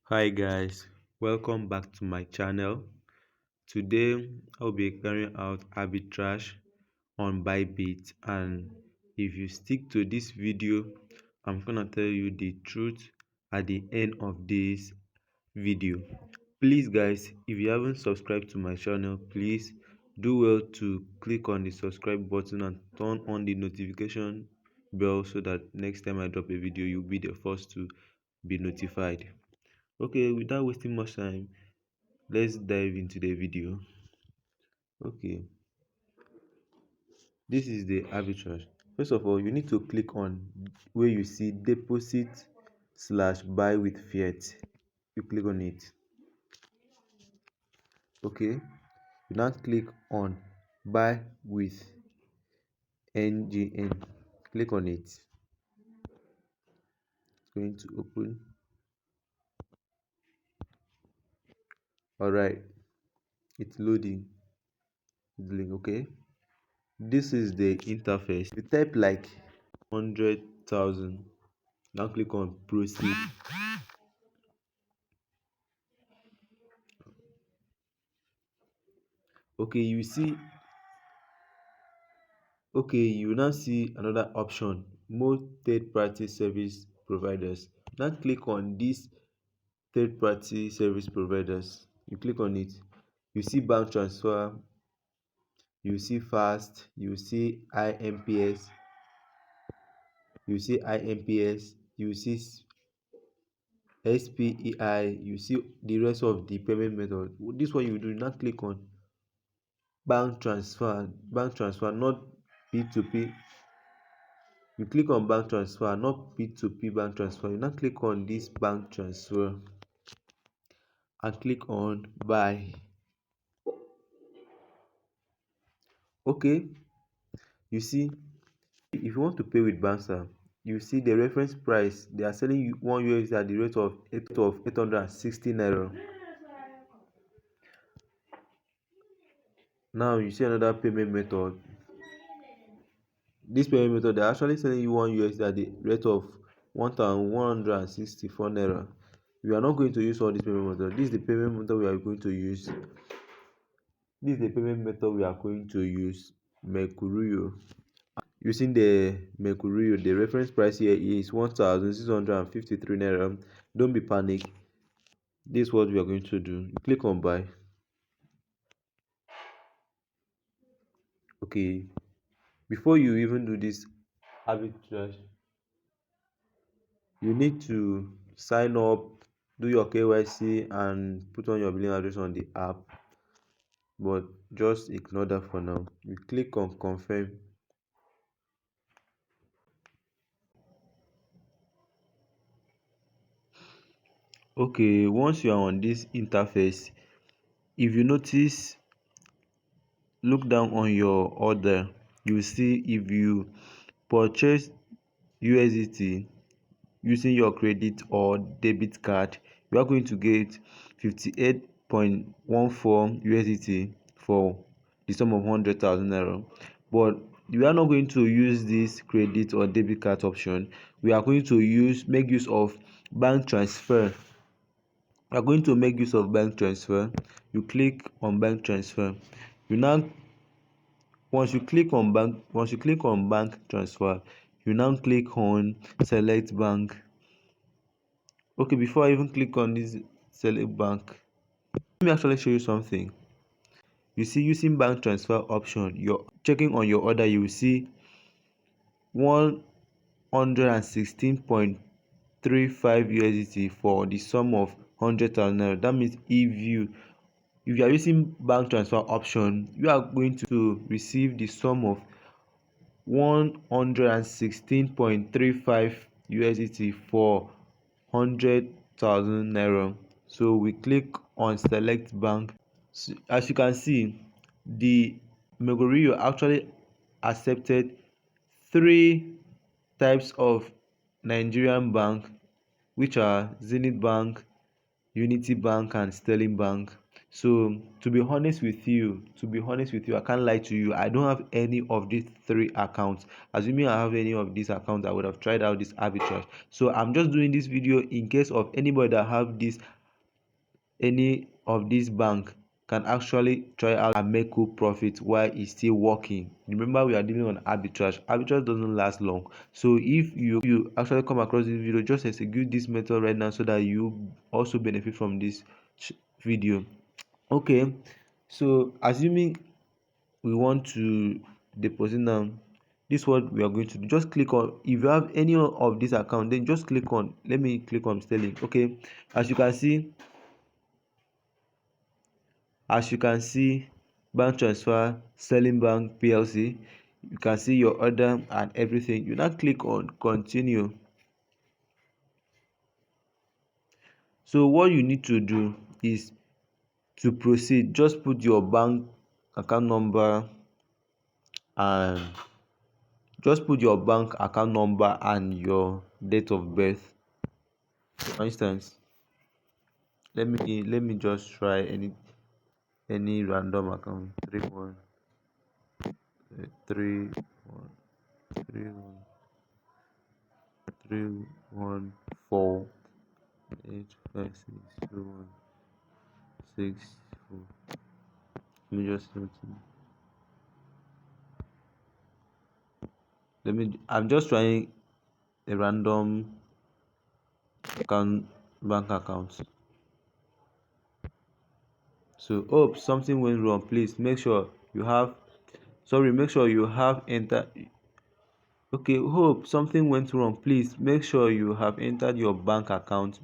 Hi guys, welcome back to my channel. Today I'll be carrying out arbitrage on Bybit, and if you stick to this video, I'm gonna tell you the truth at the end of this video. Please guys, if you haven't subscribed to my channel, please do well to click on the subscribe button and turn on the notification bell so that next time I drop a video you'll be the first to be notified. Okay, without wasting much time, let's dive into the video. Okay, this is the arbitrage. First of all, you need to click on where you see deposit slash buy with fiat. You click on it. Okay, you now click on buy with ngn. Click on it. It's going to open. All right, it's loading. It's loading. Okay, this is the interface. You type like 100,000. Now click on proceed. Okay, you now see another option, more third-party service providers. Now click on this third-party service providers. You click on it. You see bank transfer, you see fast, you see imps, you see spei, you see the rest of the payment method. This one you do not click on bank transfer, not p2p. You click on bank transfer, not p2p bank transfer. You now click on this bank transfer and click on buy. Okay, you see, if you want to pay with bansa, you see the reference price. They are selling you $1 at the rate of 860 naira. Now you see another payment method. This payment method, they're actually selling you $1 at the rate of 1164 naira. We are not going to use all this payment method. This is the payment method we are going to use. Mercurio. Using the Mercurio, the reference price here is 1653 naira. Don't be panic. This is what we are going to do. You click on buy. Okay, before you even do this arbitrage, you need to sign up, do your KYC, and put on your billing address on the app. But just ignore that for now. You click on confirm. Okay, once you are on this interface, if you notice, look down on your order. You see if you purchase usdt using your credit or debit card, you are going to get 58.14 usdt for the sum of 100,000 naira. But we are not going to use this credit or debit card option. We are going to make use of bank transfer. We are going to make use of bank transfer. You click on bank transfer. You now once you click on bank transfer, you now click on select bank. Okay, before I even click on this select bank, let me actually show you something. You see, using bank transfer option, you're checking on your order, you will see 116.35 USDT for the sum of 100,000 naira. That means if you are using bank transfer option, you are going to receive the sum of 116.35 USDT for 100,000 naira. So we click on select bank. So as you can see, the Megorio actually accepted three types of Nigerian bank, which are Zenith Bank, Unity Bank, and Sterling Bank. So to be honest with you, I can't lie to you. I don't have any of these three accounts. Assuming I have any of these accounts, I would have tried out this arbitrage. So I'm just doing this video in case of anybody that have this any of this bank can actually try out and make good profit while it's still working. Remember, we are dealing on arbitrage doesn't last long. So if you actually come across this video, just execute this method right now so that you also benefit from this video. Okay, so assuming we want to deposit now, this is what we are going to do. Just click on, if you have any of this account, then just click on, let me click on sterling. Okay, as you can see, bank transfer, sterling bank plc. You can see your order and everything. You now click on continue. So what you need to do is to proceed, just put your bank account number and your date of birth. For instance, let me just try any random account. 3131314856216. Let me just I'm just trying a random bank account. So hope something went wrong. Please make sure you have entered. Okay, hope something went wrong. Please make sure you have entered your bank account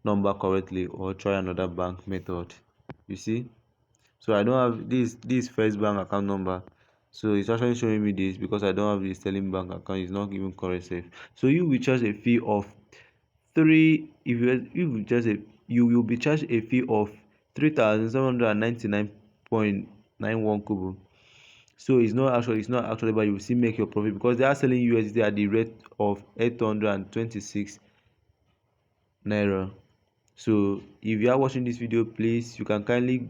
number correctly or try another bank method. You see, so I don't have this first bank account number, so it's actually showing me this because I don't have the sterling bank account. It's not even correct safe. So you will charge a fee of three if you just a you will be charged a fee of 3,799.91 kobo. So it's not actually, but you will still make your profit because they are selling USD at the rate of 826 naira. So if you are watching this video, please, you can kindly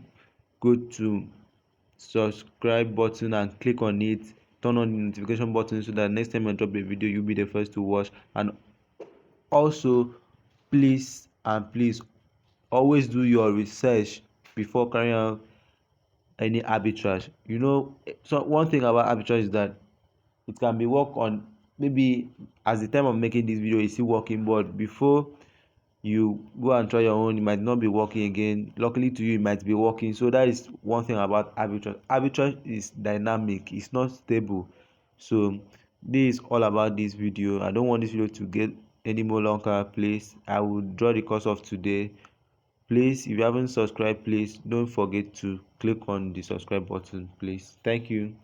go to subscribe button and click on it, turn on the notification button so that next time I drop a video, you'll be the first to watch. And also, please always do your research before carrying out any arbitrage. So one thing about arbitrage is that it can be work on, maybe as the time of making this video is still working, but before you go and try your own, it might not be working again. Luckily to you, it might be working. So that is one thing about arbitrage is dynamic, it's not stable. So this is all about this video. I don't want this video to get any more longer. Please, I will draw the course of today. Please, if you haven't subscribed, please don't forget to click on the subscribe button, please. Thank you.